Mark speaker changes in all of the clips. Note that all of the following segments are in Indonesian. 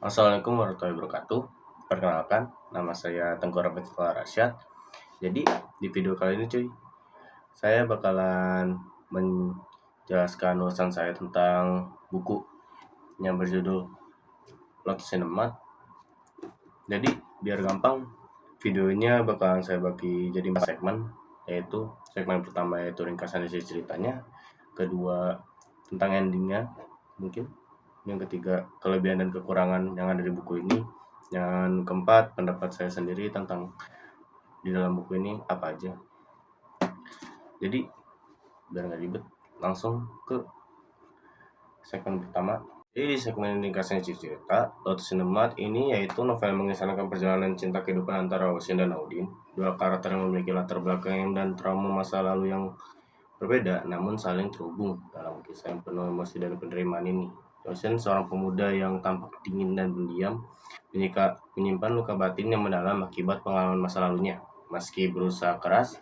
Speaker 1: Assalamualaikum warahmatullahi wabarakatuh. Perkenalkan, nama saya Tengku Rahmatullah Rasyad. Jadi di video kali ini saya bakalan menjelaskan ulasan saya tentang buku yang berjudul Lotus Cinemat. Jadi biar gampang, videonya bakalan saya bagi jadi 4 segmen, yaitu segmen pertama yaitu ringkasan isi ceritanya, kedua tentang endingnya mungkin, yang ketiga kelebihan dan kekurangan yang ada di buku ini, yang keempat pendapat saya sendiri tentang di dalam buku ini apa aja. Jadi biar nggak ribet, langsung ke segmen pertama. Jadi di segmen ringkasan isi cerita, Lotus Cinemat ini yaitu novel mengisahkan perjalanan cinta kehidupan antara Ocean dan Audin, dua karakter yang memiliki latar belakang dan trauma masa lalu yang berbeda namun saling terhubung dalam kisah yang penuh emosi dan penerimaan ini. Ocean, seorang pemuda yang tampak dingin dan pendiam, menyimpan luka batin yang mendalam akibat pengalaman masa lalunya. Meski berusaha keras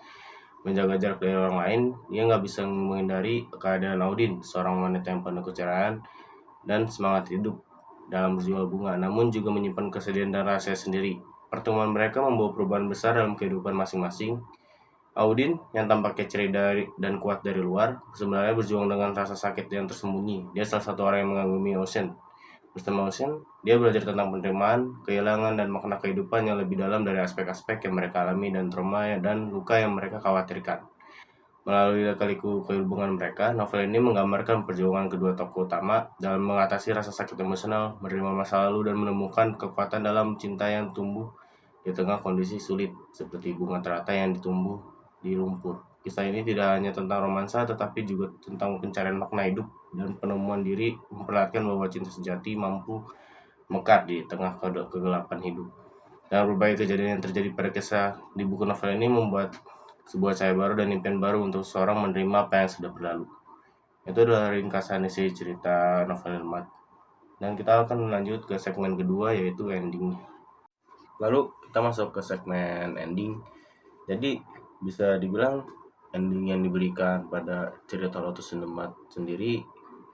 Speaker 1: menjaga jarak dari orang lain, dia nggak bisa menghindari keadaan Audin, seorang wanita yang penuh kecerahan dan semangat hidup dalam berjual bunga, namun juga menyimpan kesedihan dan rahasia sendiri. Pertemuan mereka membawa perubahan besar dalam kehidupan masing-masing. Audin, yang tampaknya ceria dan kuat dari luar, sebenarnya berjuang dengan rasa sakit yang tersembunyi. Dia salah satu orang yang mengagumi Ocean. Bersama Ocean, dia belajar tentang penerimaan, kehilangan, dan makna kehidupan yang lebih dalam dari aspek-aspek yang mereka alami dan trauma dan luka yang mereka khawatirkan. Melalui lika-liku hubungan mereka, novel ini menggambarkan perjuangan kedua tokoh utama dalam mengatasi rasa sakit emosional, menerima masa lalu, dan menemukan kekuatan dalam cinta yang tumbuh di tengah kondisi sulit, seperti bunga teratai yang ditumbuh di lumpur. Kisah ini tidak hanya tentang romansa, tetapi juga tentang pencarian makna hidup dan penemuan diri, memperlihatkan bahwa cinta sejati mampu mekar di tengah kegelapan hidup. Dan berbagai kejadian yang terjadi pada kisah di buku novel ini membuat sebuah cahaya baru dan impian baru untuk seorang menerima apa yang sudah berlalu. Itu adalah ringkasan isi cerita novel Mat. Dan kita akan lanjut ke segmen kedua, yaitu ending. Lalu kita masuk ke segmen ending. Jadi bisa dibilang ending yang diberikan pada cerita Lotus Cinemat sendiri,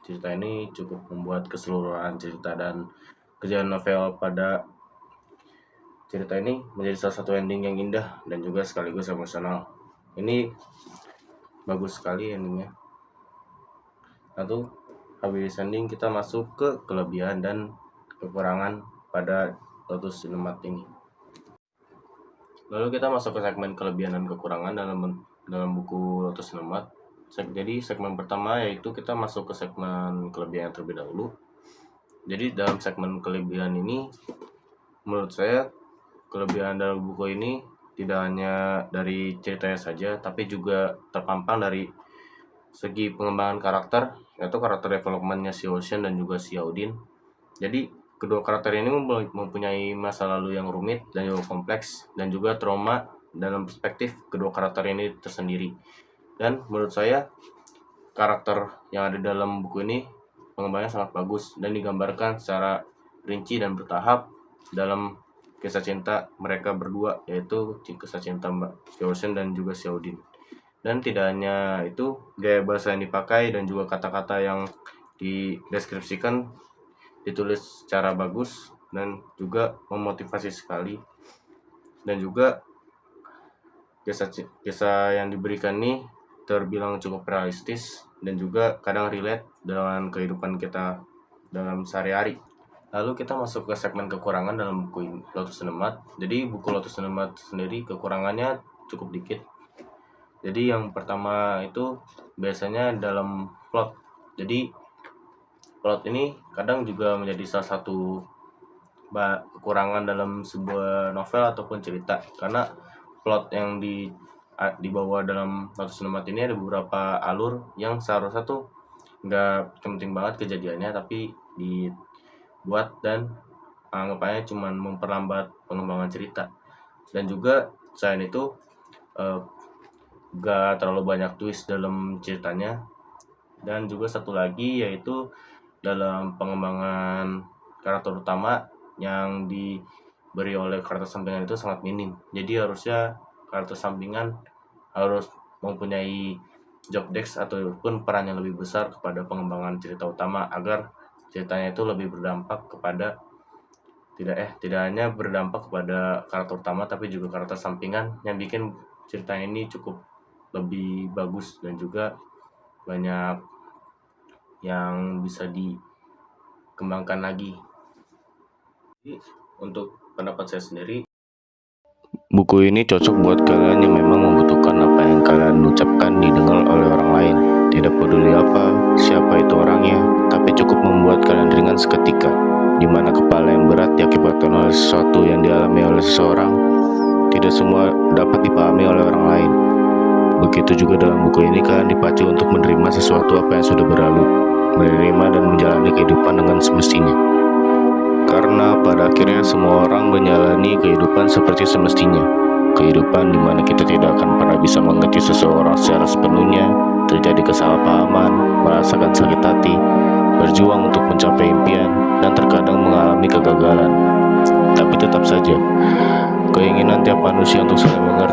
Speaker 1: cerita ini cukup membuat keseluruhan cerita dan kejadian novel pada cerita ini menjadi salah satu ending yang indah dan juga sekaligus emosional. Ini bagus sekali endingnya. Lalu habis ending kita masuk ke kelebihan dan kekurangan pada Lotus Cinemat ini. Lalu kita masuk ke segmen kelebihan dan kekurangan dalam buku Lotus Cinemat. Jadi segmen pertama yaitu kita masuk ke segmen kelebihan terlebih dahulu. Jadi dalam segmen kelebihan ini, menurut saya kelebihan dalam buku ini tidak hanya dari ceritanya saja, tapi juga terpampang dari segi pengembangan karakter, yaitu karakter developmentnya si Ocean dan juga si Audin. Jadi kedua karakter ini mempunyai masa lalu yang rumit dan juga kompleks, dan juga trauma dalam perspektif kedua karakter ini tersendiri. Dan menurut saya karakter yang ada dalam buku ini pengembangannya sangat bagus dan digambarkan secara rinci dan bertahap dalam kisah cinta mereka berdua, yaitu kisah cinta si Ocean dan juga si Audin. Dan tidak hanya itu, gaya bahasa yang dipakai dan juga kata-kata yang dideskripsikan ditulis secara bagus dan juga memotivasi sekali. Dan juga kisah yang diberikan ini terbilang cukup realistis dan juga kadang relate dengan kehidupan kita dalam sehari-hari. Lalu kita masuk ke segmen kekurangan dalam buku Lotus Cinemat. Jadi buku Lotus Cinemat sendiri kekurangannya cukup dikit. Jadi yang pertama itu biasanya dalam plot. Jadi plot ini kadang juga menjadi salah satu kekurangan dalam sebuah novel ataupun cerita, karena plot yang dibawa dalam Lotus Cinemat ini ada beberapa alur yang seharusnya tuh nggak penting banget kejadiannya, tapi dibuat dan anggapannya cuma memperlambat pengembangan cerita. Dan juga selain itu gak terlalu banyak twist dalam ceritanya. Dan juga satu lagi yaitu dalam pengembangan karakter utama yang diberi oleh karakter sampingan itu sangat minim. Jadi harusnya karakter sampingan harus mempunyai job desk ataupun peran yang lebih besar kepada pengembangan cerita utama agar ceritanya itu lebih berdampak kepada tidak hanya berdampak kepada karakter utama tapi juga karakter sampingan yang bikin cerita ini cukup lebih bagus dan juga banyak yang bisa dikembangkan lagi. Jadi, untuk pendapat saya sendiri, buku ini cocok buat kalian yang memang membutuhkan apa yang kalian ucapkan didengar oleh orang lain. Tidak peduli siapa itu orangnya, tapi cukup membuat kalian ringan seketika, di mana kepala yang berat diakibatkan oleh sesuatu yang dialami oleh seseorang, tidak semua dapat dipahami oleh orang lain. Begitu juga dalam buku ini kalian dipacu untuk menerima sesuatu apa yang sudah berlalu, menerima dan menjalani kehidupan dengan semestinya. Karena pada akhirnya semua orang menjalani kehidupan seperti semestinya. Kehidupan di mana kita tidak akan pernah bisa mengerti seseorang secara sepenuhnya, terjadi kesalahpahaman, merasakan sakit hati, berjuang untuk mencapai impian, dan terkadang mengalami kegagalan. Tapi tetap saja, keinginan tiap manusia untuk saling mengerti